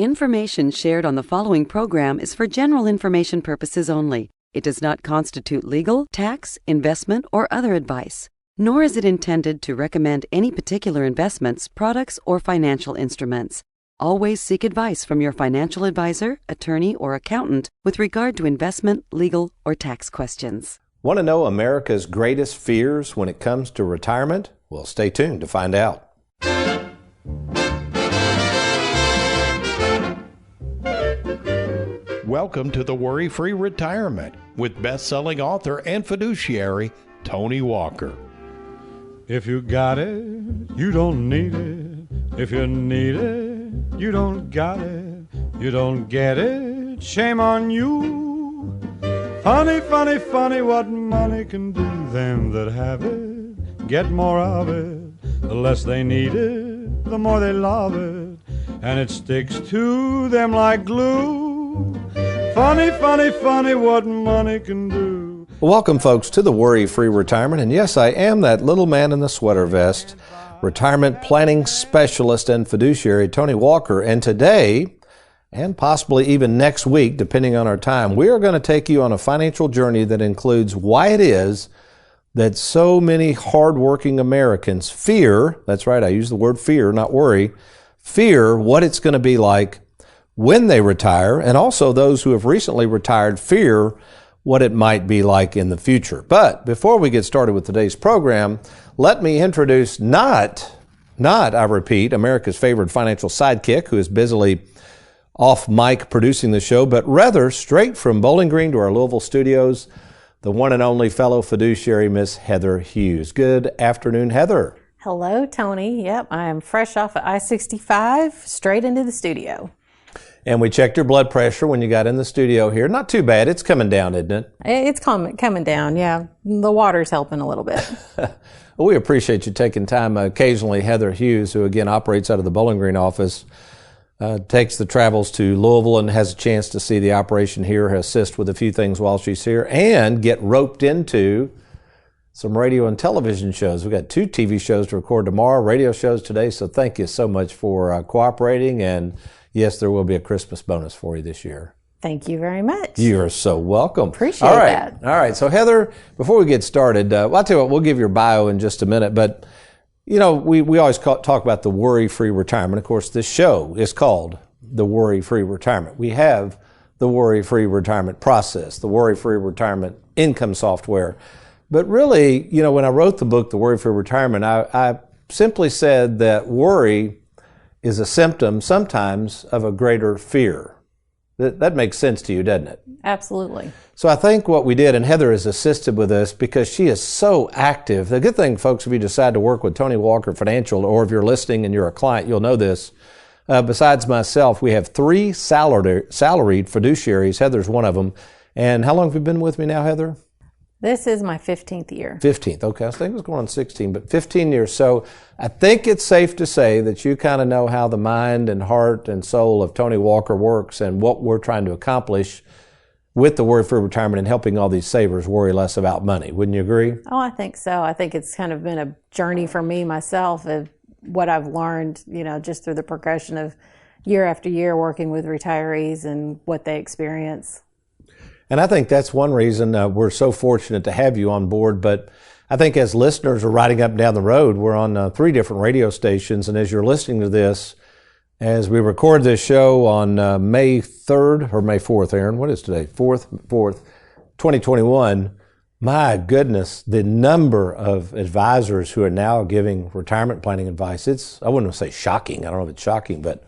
Information shared on the following program is for general information purposes only. It does not constitute legal, tax, investment, or other advice, nor is it intended to recommend any particular investments, products, or financial instruments. Always seek advice from your financial advisor, attorney, or accountant with regard to investment, legal, or tax questions. Want to know America's greatest fears when it comes to retirement? Well, stay tuned to find out. Welcome to the Worry-Free Retirement with best-selling author and fiduciary Tony Walker. If you got it, you don't need it. If you need it, you don't got it. You don't get it, shame on you. Funny, funny, funny what money can do. Them that have it, get more of it. The less they need it, the more they love it. And it sticks to them like glue. Funny, funny, funny what money can do. Welcome, folks, to the Worry-Free Retirement. And yes, I am that little man in the sweater vest, retirement planning specialist and fiduciary Tony Walker. And today, and possibly even next week, depending on our time, we are going to take you on a financial journey that includes why it is that so many hardworking Americans fear, that's right, I use the word fear, not worry, fear what it's going to be like when they retire, and also those who have recently retired fear what it might be like in the future. But before we get started with today's program, let me introduce not, I repeat, America's favorite financial sidekick who is busily off mic producing the show, but rather straight from Bowling Green to our Louisville studios, the one and only fellow fiduciary, Miss Heather Hughes. Good afternoon, Heather. Hello, Tony. Yep, I am fresh off of I-65, straight into the studio. And we checked your blood pressure when you got in the studio here. Not too bad. It's coming down, isn't it? It's coming down, yeah. The water's helping a little bit. Well, we appreciate you taking time. Occasionally, Heather Hughes, who again operates out of the Bowling Green office, takes the travels to Louisville and has a chance to see the operation here, assist with a few things while she's here, and get roped into some radio and television shows. We've got 2 TV shows to record tomorrow, radio shows today, so thank you so much for cooperating. And yes, there will be a Christmas bonus for you this year. Thank you very much. You are so welcome. Appreciate that. All right. So, Heather, before we get started, well, I'll tell you what, we'll give your bio in just a minute. But, you know, we always talk about the Worry-Free Retirement. Of course, this show is called the Worry-Free Retirement. We have the Worry-Free Retirement process, the Worry-Free Retirement income software. But really, you know, when I wrote the book, The Worry-Free Retirement, I simply said that worry is a symptom sometimes of a greater fear. That makes sense to you, doesn't it? Absolutely. So I think what we did, and Heather has assisted with this because she is so active. The good thing, folks, if you decide to work with Tony Walker Financial, or if you're listening and you're a client, you'll know this. Besides myself, we have 3 salaried fiduciaries. Heather's one of them. And how long have you been with me now, Heather? This is my 15th year. 15th, okay. I think it was going on 16, but 15 years. So I think it's safe to say that you kind of know how the mind and heart and soul of Tony Walker works and what we're trying to accomplish with the Worry-Free Retirement and helping all these savers worry less about money. Wouldn't you agree? Oh, I think so. I think it's kind of been a journey for me myself of what I've learned, you know, just through the progression of year after year working with retirees and what they experience. And I think that's one reason we're so fortunate to have you on board. But I think as listeners are riding up and down the road, we're on 3 different radio stations. And as you're listening to this, as we record this show on May 3rd or May 4th, Aaron, what is today? 4th, 2021. My goodness, the number of advisors who are now giving retirement planning advice, I wouldn't say shocking. I don't know if it's shocking, but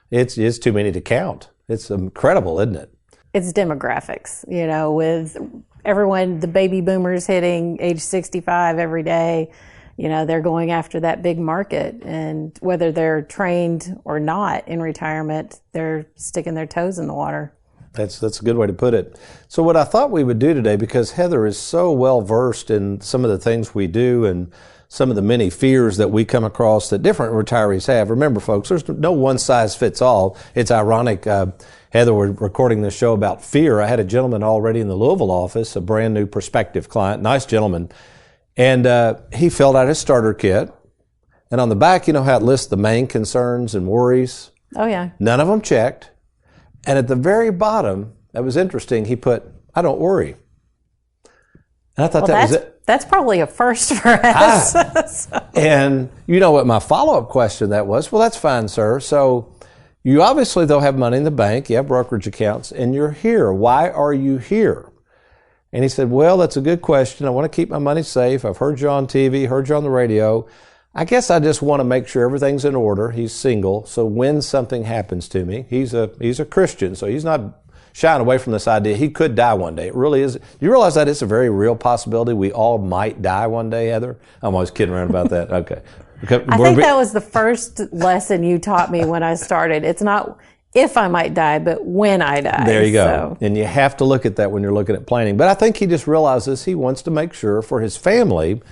it's too many to count. It's incredible, isn't it? It's demographics, you know, with everyone, the baby boomers hitting age 65 every day, you know, they're going after that big market. And whether they're trained or not in retirement, they're sticking their toes in the water. That's a good way to put it. So what I thought we would do today, because Heather is so well versed in some of the things we do and some of the many fears that we come across that different retirees have. Remember, folks, there's no one size fits all. It's ironic. Heather, we're recording this show about fear. I had a gentleman already in the Louisville office, a brand new prospective client, nice gentleman, and he filled out his starter kit. And on the back, you know how it lists the main concerns and worries? Oh, yeah. None of them checked. And at the very bottom, that was interesting, he put, "I don't worry." And I thought that was it. That's probably a first for us. And you know what my follow-up question that was? Well, that's fine, sir. So you obviously, though, have money in the bank, you have brokerage accounts, and you're here. Why are you here? And he said, "Well, that's a good question. I want to keep my money safe. I've heard you on TV, heard you on the radio. I guess I just want to make sure everything's in order." He's single, so when something happens to me, he's a Christian, so he's not shying away from this idea. He could die one day. It really is. You realize that it's a very real possibility. We all might die one day, Heather? I'm always kidding around about that. Okay. I think that was the first lesson you taught me when I started. It's not if I might die, but when I die. There you go. And you have to look at that when you're looking at planning. But I think he just realizes he wants to make sure for his family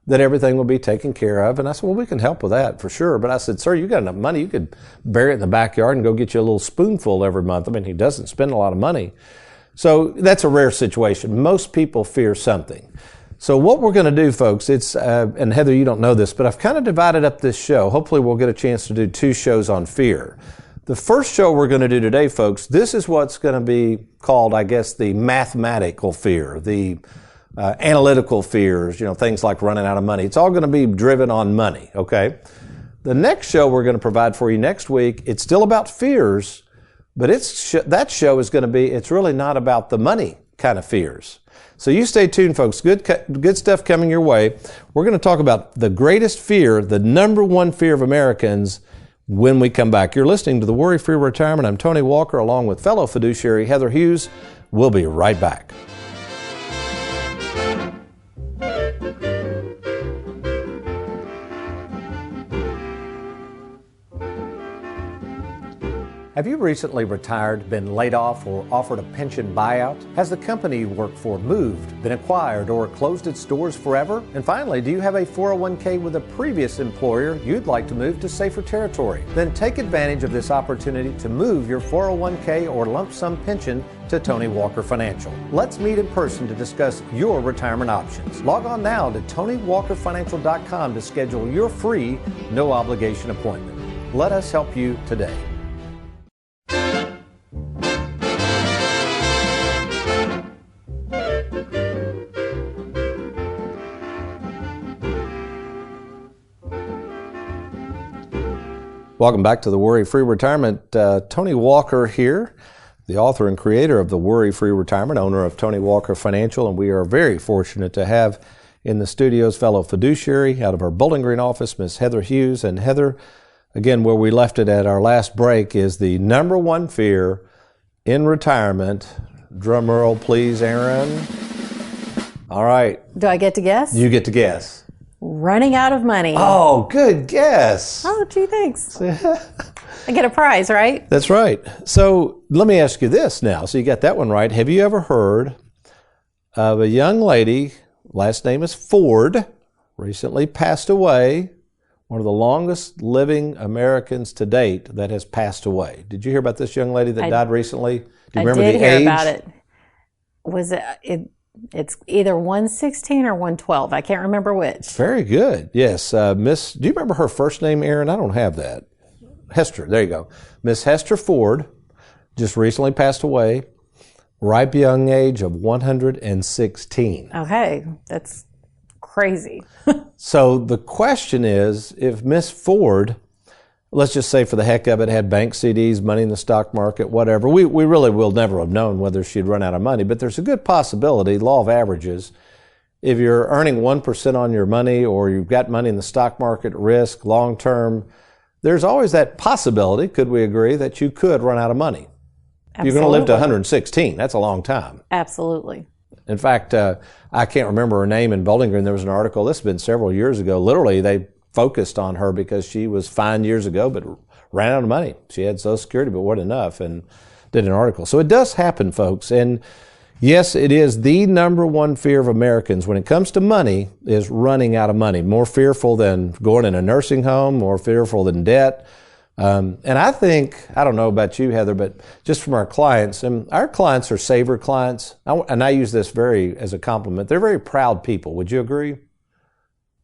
that everything will be taken care of. And I said, "Well, we can help with that for sure." But I said, "Sir, you got enough money. You could bury it in the backyard and go get you a little spoonful every month." I mean, he doesn't spend a lot of money. So that's a rare situation. Most people fear something. So what we're going to do, folks, it's, and Heather, you don't know this, but I've kind of divided up this show. Hopefully we'll get a chance to do 2 shows on fear. The first show we're going to do today, folks, this is what's going to be called, I guess, the mathematical fear, the analytical fears, things like running out of money. It's all going to be driven on money, okay? The next show we're going to provide for you next week, it's still about fears, but that show is going to be, it's really not about the money kind of fears. So you stay tuned, folks. Good stuff coming your way. We're going to talk about the greatest fear, the number one fear of Americans when we come back. You're listening to The Worry-Free Retirement. I'm Tony Walker along with fellow fiduciary Heather Hughes. We'll be right back. Have you recently retired, been laid off, or offered a pension buyout? Has the company you work for moved, been acquired, or closed its doors forever? And finally, do you have a 401k with a previous employer you'd like to move to safer territory? Then take advantage of this opportunity to move your 401k or lump sum pension to Tony Walker Financial. Let's meet in person to discuss your retirement options. Log on now to TonyWalkerFinancial.com to schedule your free, no obligation appointment. Let us help you today. Welcome back to the Worry-Free Retirement. Tony Walker here, the author and creator of the Worry-Free Retirement, owner of Tony Walker Financial, and we are very fortunate to have in the studios fellow fiduciary out of our Bowling Green office, Miss Heather Hughes. And Heather, again, where we left it at our last break is the number one fear in retirement. Drum roll, please, Aaron. All right. Do I get to guess? You get to guess. Running out of money. Oh, good guess. Oh, gee, thanks. I get a prize, right? That's right. So let me ask you this now. So you got that one right. Have you ever heard of a young lady, last name is Ford, recently passed away, one of the longest living Americans to date that has passed away? Did you hear about this young lady that died recently? Do you remember the age? I did hear about it. Was it it's either 116 or 112. I can't remember which. Very good. Yes. Do you remember her first name, Aaron? I don't have that. Hester. There you go. Miss Hester Ford just recently passed away, ripe young age of 116. Okay. That's crazy. So the question is, if Miss Ford, let's just say for the heck of it, had bank CDs, money in the stock market, whatever. We really will never have known whether she'd run out of money, but there's a good possibility, law of averages, if you're earning 1% on your money or you've got money in the stock market, risk, long term, there's always that possibility, could we agree, that you could run out of money. Absolutely. You're going to live to 116. That's a long time. Absolutely. In fact, I can't remember her name in Bowling Green. There was an article, this has been several years ago, literally they focused on her because she was fine years ago, but ran out of money. She had Social Security, but wasn't enough, and did an article. So it does happen, folks. And yes, it is the number one fear of Americans when it comes to money is running out of money. More fearful than going in a nursing home, more fearful than debt. And I think, I don't know about you, Heather, but just from our clients, and our clients are saver clients, and I use this as a compliment. They're very proud people. Would you agree?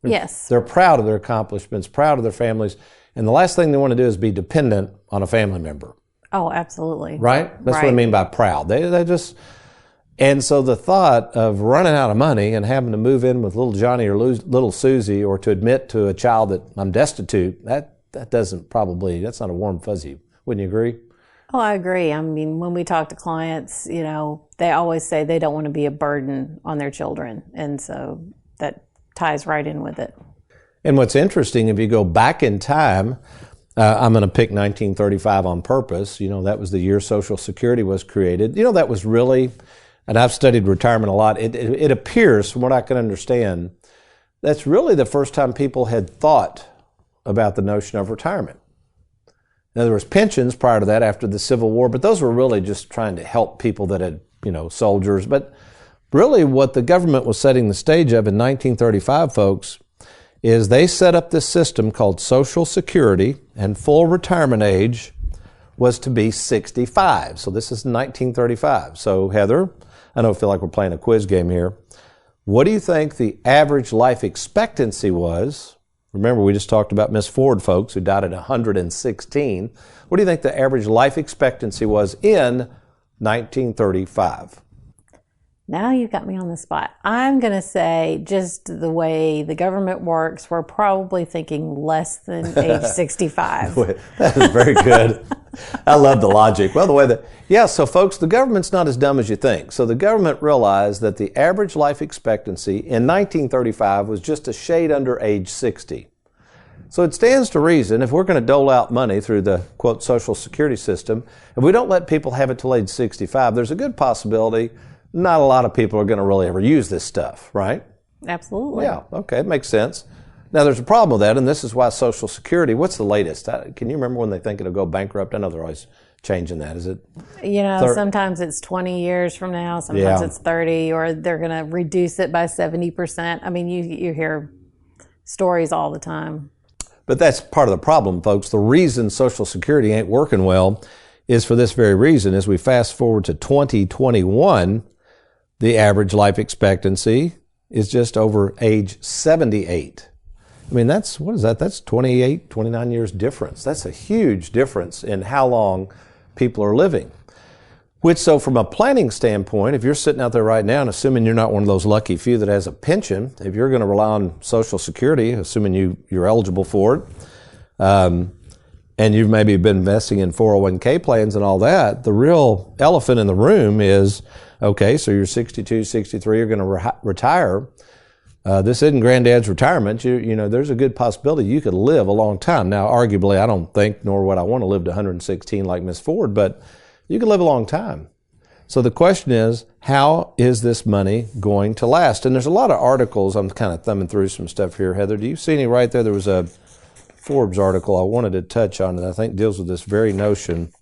Yes. They're proud of their accomplishments, proud of their families. And the last thing they want to do is be dependent on a family member. Oh, absolutely. Right? That's what I Right. mean by proud. They just, and so the thought of running out of money and having to move in with little Johnny or little Susie, or to admit to a child that I'm destitute, that doesn't probably, that's not a warm fuzzy. Wouldn't you agree? Oh, I agree. I mean, when we talk to clients, they always say they don't want to be a burden on their children. And so that ties right in with it. And what's interesting, if you go back in time, I'm going to pick 1935 on purpose. That was the year Social Security was created. That was really, and I've studied retirement a lot, it appears, from what I can understand, that's really the first time people had thought about the notion of retirement. Now, there was pensions prior to that after the Civil War, but those were really just trying to help people that had, soldiers. But really what the government was setting the stage of in 1935, folks, is they set up this system called Social Security, and full retirement age was to be 65. So this is 1935. So Heather, I know I feel like we're playing a quiz game here. What do you think the average life expectancy was? Remember, we just talked about Miss Ford, folks, who died at 116. What do you think the average life expectancy was in 1935? Now you've got me on the spot. I'm going to say, just the way the government works, we're probably thinking less than age 65. That is very good. I love the logic. Well, so folks, the government's not as dumb as you think. So the government realized that the average life expectancy in 1935 was just a shade under age 60. So it stands to reason, if we're going to dole out money through the, quote, Social Security system, if we don't let people have it till age 65, there's a good possibility not a lot of people are going to really ever use this stuff, right? Absolutely. Yeah, okay, it makes sense. Now, there's a problem with that, and this is why Social Security, what's the latest? Can you remember when they think it'll go bankrupt? I know they're always changing that. Is it? Sometimes it's 20 years from now, sometimes it's 30, or they're going to reduce it by 70%. I mean, you hear stories all the time. But that's part of the problem, folks. The reason Social Security ain't working well is for this very reason. As we fast forward to 2021, the average life expectancy is just over age 78. I mean, that's 28, 29 years difference. That's a huge difference in how long people are living. So from a planning standpoint, if you're sitting out there right now, and assuming you're not one of those lucky few that has a pension, if you're going to rely on Social Security, assuming you're eligible for it, and you've maybe been investing in 401k plans and all that, the real elephant in the room is, okay, so you're 62, 63, you're going to retire. This isn't granddad's retirement. There's a good possibility you could live a long time. Now, arguably, I don't think, nor would I want to live to 116 like Miss Ford, but you could live a long time. So the question is, how is this money going to last? And there's a lot of articles. I'm kind of thumbing through some stuff here. Heather, do you see any right there? There was a Forbes article I wanted to touch on that I think deals with this very notion.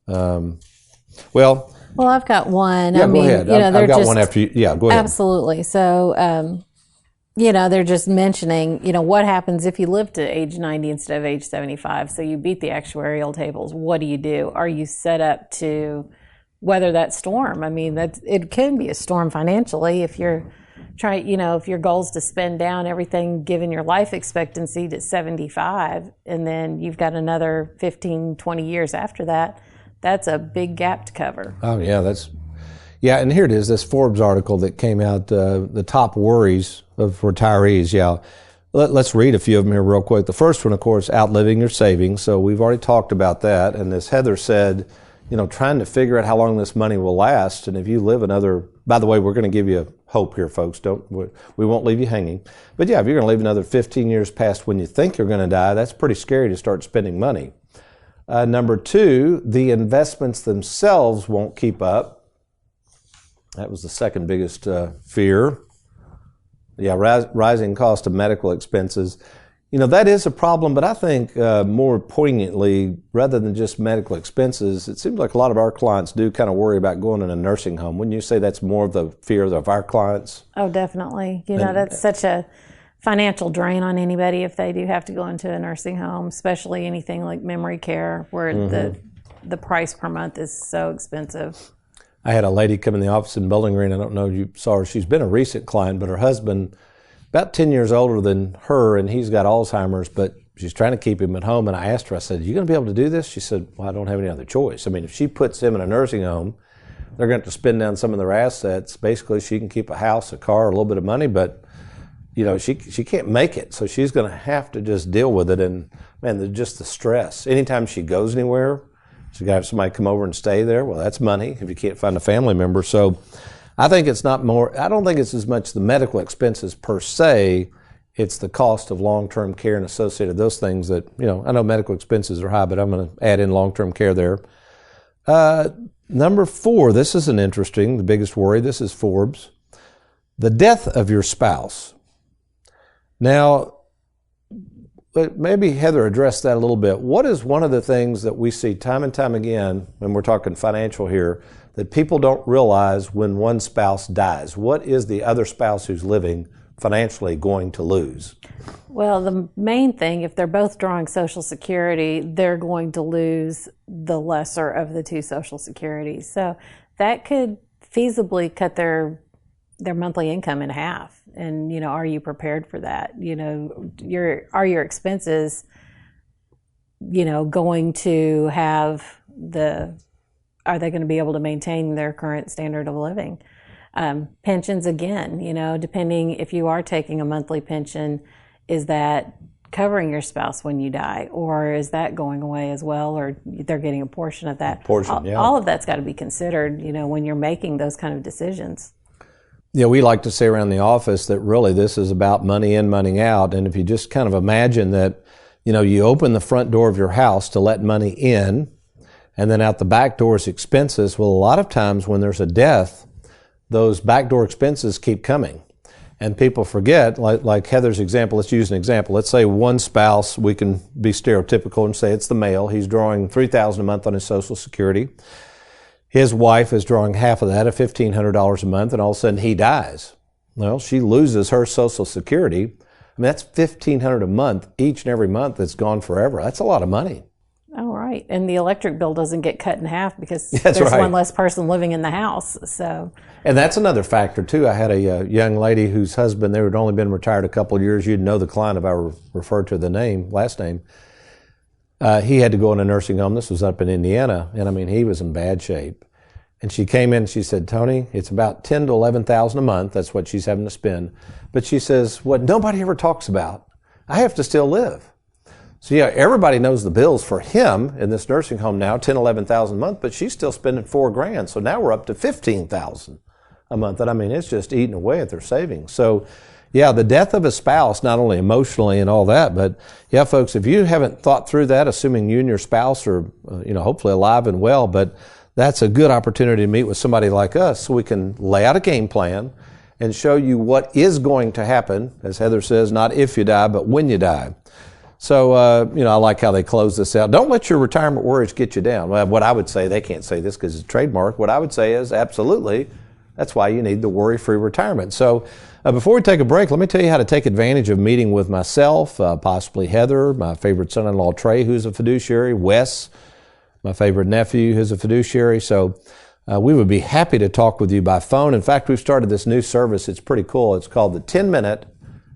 Well, I've got one. Yeah, go ahead. I've got one after you. Yeah, go ahead. Absolutely. So, they're just mentioning, what happens if you live to age 90 instead of age 75? So you beat the actuarial tables. What do? Are you set up to weather that storm? I mean, it can be a storm financially if you're trying, if your goal is to spend down everything given your life expectancy to 75, and then you've got another 15, 20 years after that. That's a big gap to cover. Oh, yeah, and here it is, this Forbes article that came out, the top worries of retirees. Yeah, let's read a few of them here real quick. The first one, of course, outliving your savings. So we've already talked about that. And as Heather said, trying to figure out how long this money will last. And if you live by the way, we're going to give you hope here, folks. We won't leave you hanging. But yeah, if you're going to live another 15 years past when you think you're going to die, that's pretty scary to start spending money. Number two, the investments themselves won't keep up. That was the second biggest fear. Yeah, rising cost of medical expenses. That is a problem, but I think more poignantly, rather than just medical expenses, it seems like a lot of our clients do kind of worry about going in a nursing home. Wouldn't you say that's more of the fear of our clients? Oh, definitely. That's such a financial drain on anybody if they do have to go into a nursing home, especially anything like memory care, where the price per month is so expensive. I had a lady come in the office in Bowling Green. I don't know if you saw her. She's been a recent client, but her husband, about 10 years older than her, and he's got Alzheimer's, but she's trying to keep him at home. And I asked her, I said, "You going to be able to do this?" She said, "Well, I don't have any other choice. I mean, if she puts him in a nursing home, they're going to have to spend down some of their assets. Basically, she can keep a house, a car, a little bit of money, but she can't make it. So she's going to have to just deal with it. And man, just the stress. Anytime she goes anywhere, she's got to have somebody come over and stay there. Well, that's money if you can't find a family member. So I think it's not more. I don't think it's as much the medical expenses per se. It's the cost of long-term care and associated those things that, I know medical expenses are high, but I'm going to add in long-term care there. Number 4, this is the biggest worry. This is Forbes. The death of your spouse. Now, maybe Heather addressed that a little bit. What is one of the things that we see time and time again, when we're talking financial here, that people don't realize when one spouse dies? What is the other spouse who's living financially going to lose? Well, the main thing, if they're both drawing Social Security, they're going to lose the lesser of the 2 Social Securities. So that could feasibly cut their monthly income in half. And, are you prepared for that? Are your expenses, going to have are they going to be able to maintain their current standard of living? Pensions, again, depending if you are taking a monthly pension, is that covering your spouse when you die, or is that going away as well, or they're getting a portion of that? All of that's got to be considered, when you're making those kind of decisions. Yeah, we like to say around the office that really this is about money in, money out. And if you just kind of imagine that, you open the front door of your house to let money in, and then out the back door is expenses. Well, a lot of times when there's a death, those backdoor expenses keep coming. And people forget, like Heather's example, let's use an example. Let's say one spouse, we can be stereotypical and say it's the male. He's drawing $3,000 a month on his Social Security. His wife is drawing half of that, at $1,500 a month, and all of a sudden he dies. Well, she loses her Social Security. I mean, that's $1,500 a month, each and every month. That's gone forever. That's a lot of money. Oh, right. And the electric bill doesn't get cut in half because there's one less person living in the house. So, and that's another factor, too. I had a young lady whose husband, they had only been retired a couple of years. You'd know the client if I referred to the last name. He had to go in a nursing home. This was up in Indiana. And, I mean, he was in bad shape. And she came in and she said, "Tony, it's about $10,000 to $11,000 a month. That's what she's having to spend." But she says, what nobody ever talks about, I have to still live. So everybody knows the bills for him in this nursing home now, $10,000, $11,000 a month, but she's still spending $4,000. So now we're up to $15,000 a month. And I mean, it's just eating away at their savings. So the death of a spouse, not only emotionally and all that, but folks, if you haven't thought through that, assuming you and your spouse are, hopefully alive and well, but that's a good opportunity to meet with somebody like us so we can lay out a game plan and show you what is going to happen, as Heather says, not if you die, but when you die. So, I like how they close this out. Don't let your retirement worries get you down. Well, what I would say, they can't say this because it's trademark. What I would say is absolutely, that's why you need the worry-free retirement. So before we take a break, let me tell you how to take advantage of meeting with myself, possibly Heather, my favorite son-in-law Trey, who's a fiduciary, Wes, my favorite nephew, who's a fiduciary. So we would be happy to talk with you by phone. In fact, we've started this new service. It's pretty cool. It's called the 10-minute,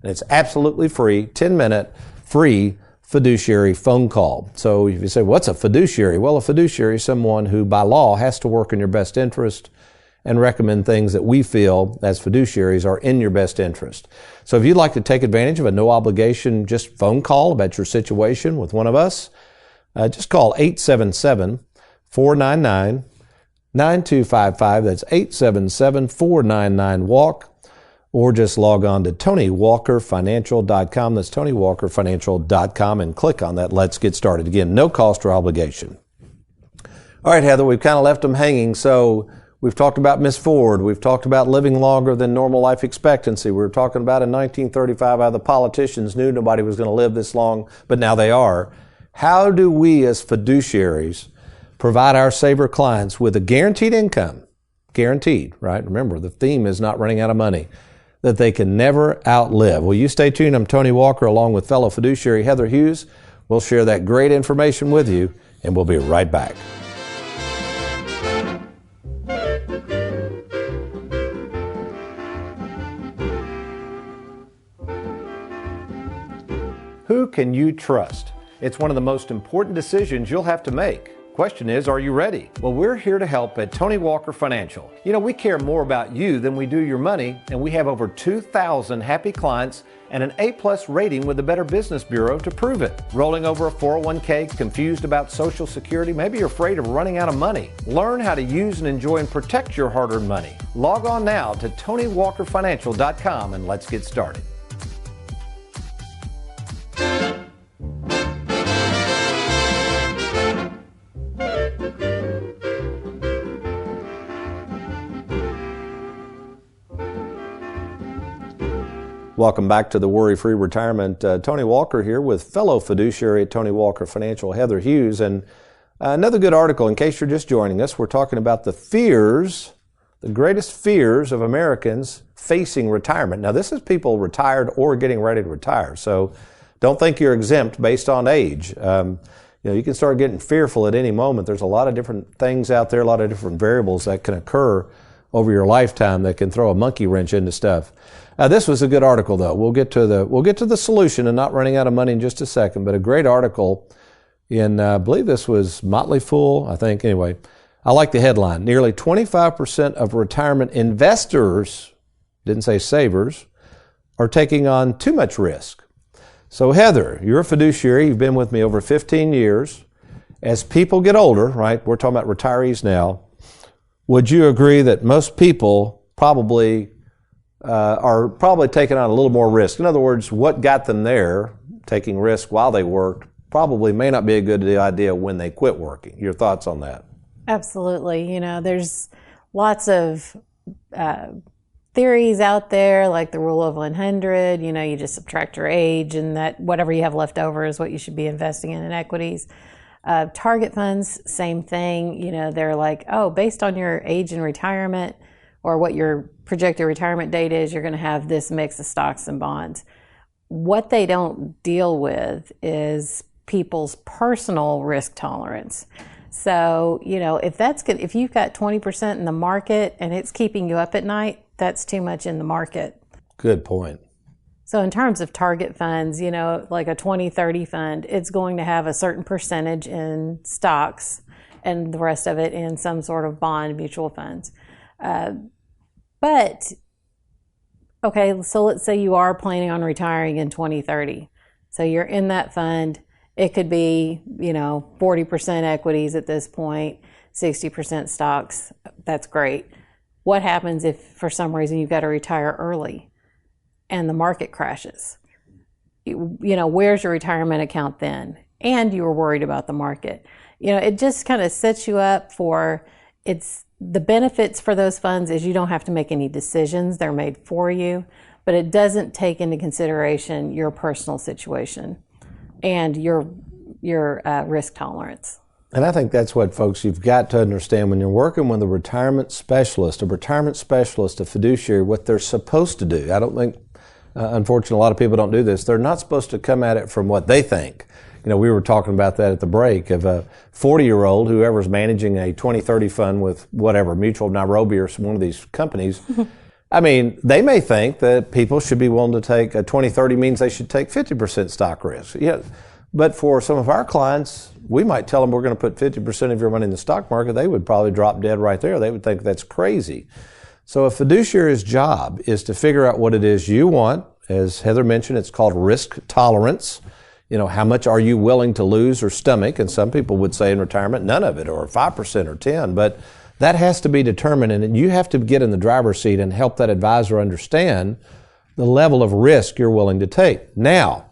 and it's absolutely free, 10-minute free fiduciary phone call. So if you say, what's a fiduciary? Well, a fiduciary is someone who by law has to work in your best interest and recommend things that we feel as fiduciaries are in your best interest. So if you'd like to take advantage of a no obligation just phone call about your situation with one of us, just call 877-499-9255. That's 877-499-WALK. Or just log on to TonyWalkerFinancial.com. That's TonyWalkerFinancial.com and click on that. Let's get started. Again, no cost or obligation. All right, Heather, we've kind of left them hanging. So we've talked about Miss Ford. We've talked about living longer than normal life expectancy. We were talking about in 1935 how the politicians knew nobody was going to live this long, but now they are. How do we as fiduciaries provide our saver clients with a guaranteed income? Guaranteed, right? Remember, the theme is not running out of money, that they can never outlive. Well, you stay tuned. I'm Tony Walker along with fellow fiduciary Heather Hughes. We'll share that great information with you, and we'll be right back. Who can you trust? It's one of the most important decisions you'll have to make. Question is, are you ready? Well, we're here to help at Tony Walker Financial. You know, we care more about you than we do your money, and we have over 2,000 happy clients and an A-plus rating with the Better Business Bureau to prove it. Rolling over a 401k, confused about Social Security, maybe you're afraid of running out of money. Learn how to use and enjoy and protect your hard-earned money. Log on now to TonyWalkerFinancial.com and let's get started. Welcome back to the Worry-Free Retirement. Tony Walker here with fellow fiduciary at Tony Walker Financial, Heather Hughes. And another good article, in case you're just joining us, we're talking about the greatest fears of Americans facing retirement. Now, this is people retired or getting ready to retire. So don't think you're exempt based on age. You can start getting fearful at any moment. There's a lot of different things out there, a lot of different variables that can occur over your lifetime that can throw a monkey wrench into stuff. This was a good article, though. We'll get to the solution and not running out of money in just a second. But a great article in, I believe this was Motley Fool, I think. Anyway, I like the headline. Nearly 25% of retirement investors, didn't say savers, are taking on too much risk. So Heather, you're a fiduciary. You've been with me over 15 years. As people get older, right? We're talking about retirees now. Would you agree that most people are probably taking on a little more risk? In other words, what got them there, taking risk while they worked, probably may not be a good idea when they quit working. Your thoughts on that? Absolutely. There's lots of theories out there, like the rule of 100. You just subtract your age, and that whatever you have left over is what you should be investing in equities. Target funds, same thing. They're like, oh, based on your age in retirement or what your projected retirement date is, you're going to have this mix of stocks and bonds. What they don't deal with is people's personal risk tolerance. So, if you've got 20% in the market and it's keeping you up at night, that's too much in the market. Good point. So in terms of target funds, like a 20-30 fund, it's going to have a certain percentage in stocks and the rest of it in some sort of bond mutual funds. But, okay, so let's say you are planning on retiring in 2030. So you're in that fund. It could be, 40% equities at this point, 60% stocks. That's great. What happens if for some reason you've got to retire early and the market crashes? Where's your retirement account then? And you were worried about the market. It just kind of sets you up for the benefits for those funds is you don't have to make any decisions. They're made for you, but it doesn't take into consideration your personal situation and your risk tolerance. And I think that's what, folks, you've got to understand when you're working with a retirement specialist, a fiduciary, what they're supposed to do. I don't think, unfortunately, a lot of people don't do this. They're not supposed to come at it from what they think. We were talking about that at the break of a 40-year-old, whoever's managing a 20-30 fund with whatever, Mutual of Nairobi or one of these companies. I mean, they may think that people should be willing to take a 20-30 means they should take 50% stock risk. Yeah. But for some of our clients, we might tell them we're going to put 50% of your money in the stock market. They would probably drop dead right there. They would think that's crazy. So a fiduciary's job is to figure out what it is you want. As Heather mentioned, it's called risk tolerance. How much are you willing to lose or stomach? And some people would say in retirement, none of it, or 5% or 10%. But that has to be determined, and you have to get in the driver's seat and help that advisor understand the level of risk you're willing to take. Now,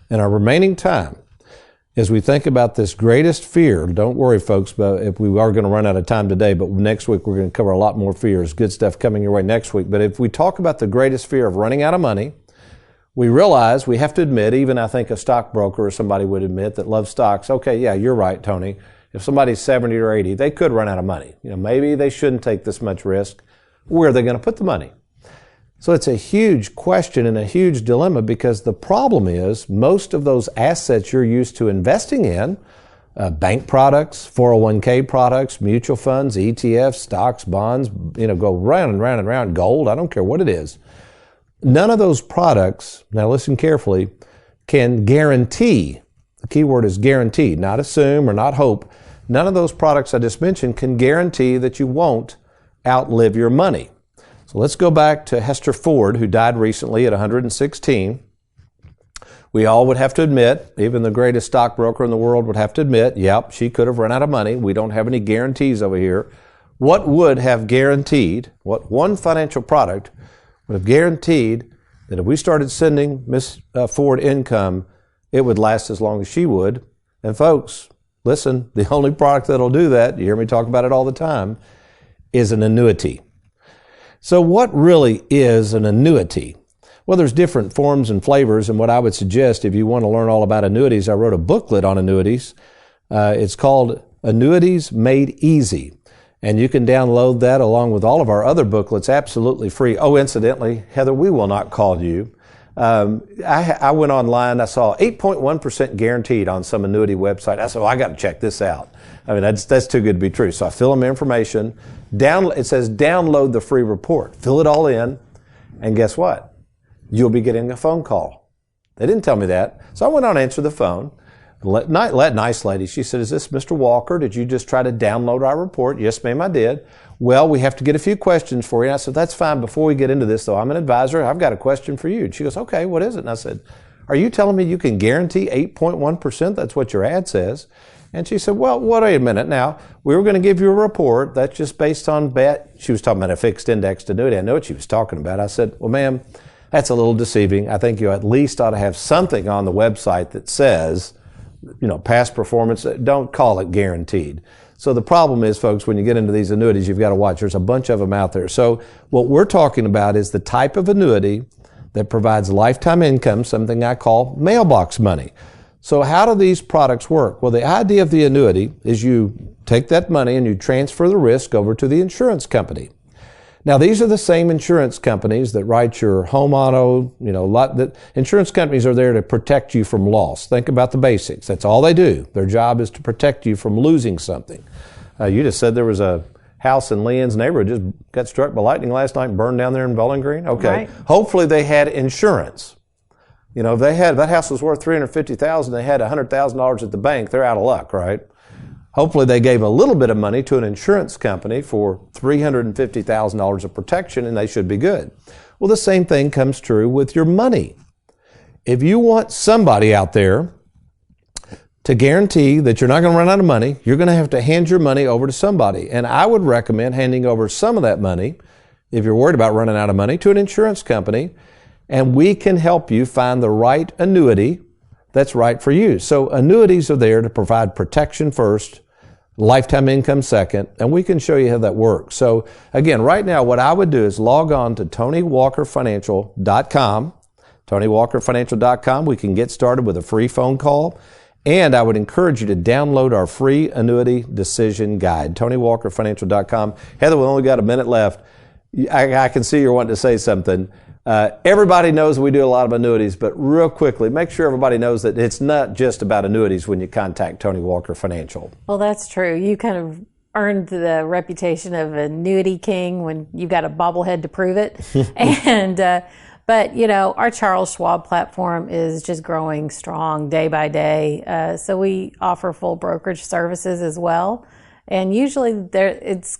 in our remaining time, as we think about this greatest fear, don't worry, folks, but if we are going to run out of time today, but next week we're going to cover a lot more fears. Good stuff coming your way next week. But if we talk about the greatest fear of running out of money, we realize we have to admit, even I think a stockbroker or somebody would admit that loves stocks, okay, yeah, you're right, Tony. If somebody's 70 or 80, they could run out of money. Maybe they shouldn't take this much risk. Where are they going to put the money? So it's a huge question and a huge dilemma, because the problem is most of those assets you're used to investing in, bank products, 401k products, mutual funds, ETFs, stocks, bonds, go round and round and round, gold, I don't care what it is. None of those products, now listen carefully, can guarantee, the key word is guarantee, not assume or not hope. None of those products I just mentioned can guarantee that you won't outlive your money. So let's go back to Hester Ford, who died recently at 116. We all would have to admit, even the greatest stockbroker in the world would have to admit, yep, she could have run out of money. We don't have any guarantees over here. What would have guaranteed, what one financial product would have guaranteed that if we started sending Miss Ford income, it would last as long as she would? And folks, listen, the only product that'll do that, you hear me talk about it all the time, is an annuity. So what really is an annuity? Well, there's different forms and flavors, and what I would suggest if you want to learn all about annuities, I wrote a booklet on annuities. It's called Annuities Made Easy, and you can download that along with all of our other booklets absolutely free. Oh, incidentally, Heather, we will not call you. I went online, I saw 8.1% guaranteed on some annuity website. I said, well, I got to check this out. I mean, that's too good to be true. So I fill them information. It says download the free report. Fill it all in, and guess what? You'll be getting a phone call. They didn't tell me that. So I went on to answer the phone. Nice lady. She said, is this Mr. Walker? Did you just try to download our report? Yes, ma'am, I did. Well, we have to get a few questions for you. And I said, that's fine. Before we get into this, though, I'm an advisor. I've got a question for you. And she goes, okay, what is it? And I said, are you telling me you can guarantee 8.1%? That's what your ad says. And she said, well, wait a minute now. We were going to give you a report. That's just based on bet. She was talking about a fixed indexed annuity. I know what she was talking about. I said, well, ma'am, that's a little deceiving. I think you at least ought to have something on the website that says, past performance. Don't call it guaranteed. So the problem is, folks, when you get into these annuities, you've got to watch. There's a bunch of them out there. So what we're talking about is the type of annuity that provides lifetime income, something I call mailbox money. So how do these products work? Well, the idea of the annuity is you take that money and you transfer the risk over to the insurance company. Now, these are the same insurance companies that write your home auto, insurance companies are there to protect you from loss. Think about the basics. That's all they do. Their job is to protect you from losing something. You just said there was a house in Leon's neighborhood just got struck by lightning last night and burned down there in Bowling Green. Okay. Right. Hopefully they had insurance. If that house was worth $350,000, they had $100,000 at the bank, they're out of luck, right? Hopefully they gave a little bit of money to an insurance company for $350,000 of protection, and they should be good. Well, the same thing comes true with your money. If you want somebody out there to guarantee that you're not going to run out of money, you're going to have to hand your money over to somebody. And I would recommend handing over some of that money, if you're worried about running out of money, to an insurance company, and we can help you find the right annuity that's right for you. So annuities are there to provide protection first, lifetime income second, and we can show you how that works. So again, right now, what I would do is log on to TonyWalkerFinancial.com, TonyWalkerFinancial.com. We can get started with a free phone call, and I would encourage you to download our free annuity decision guide, TonyWalkerFinancial.com. Heather, we've only got a minute left. I can see you're wanting to say something. Everybody knows we do a lot of annuities, but real quickly, make sure everybody knows that it's not just about annuities when you contact Tony Walker Financial. Well, that's true. You kind of earned the reputation of annuity king when you got a bobblehead to prove it. But our Charles Schwab platform is just growing strong day by day. So we offer full brokerage services as well. And usually it's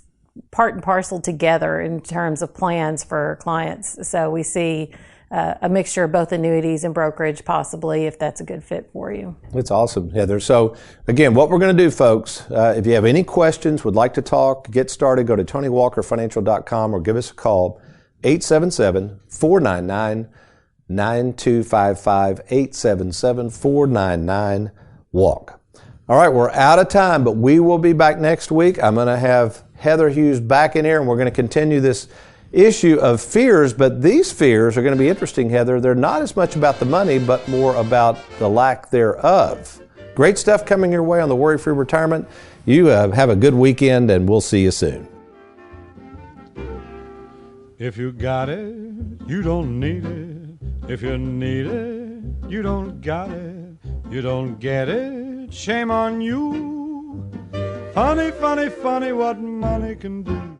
part and parcel together in terms of plans for clients. So we see a mixture of both annuities and brokerage possibly, if that's a good fit for you. It's awesome, Heather. So again, what we're going to do, folks, if you have any questions, would like to talk, get started, go to TonyWalkerFinancial.com or give us a call, 877-499-9255, 877-499-WALK. All right, we're out of time, but we will be back next week. I'm going to have Heather Hughes back in here, and we're going to continue this issue of fears, but these fears are going to be interesting, Heather. They're not as much about the money, but more about the lack thereof. Great stuff coming your way on the Worry-Free Retirement. You have a good weekend, and we'll see you soon. If you got it, you don't need it. If you need it, you don't got it. You don't get it, shame on you. Funny, funny, funny what money can do.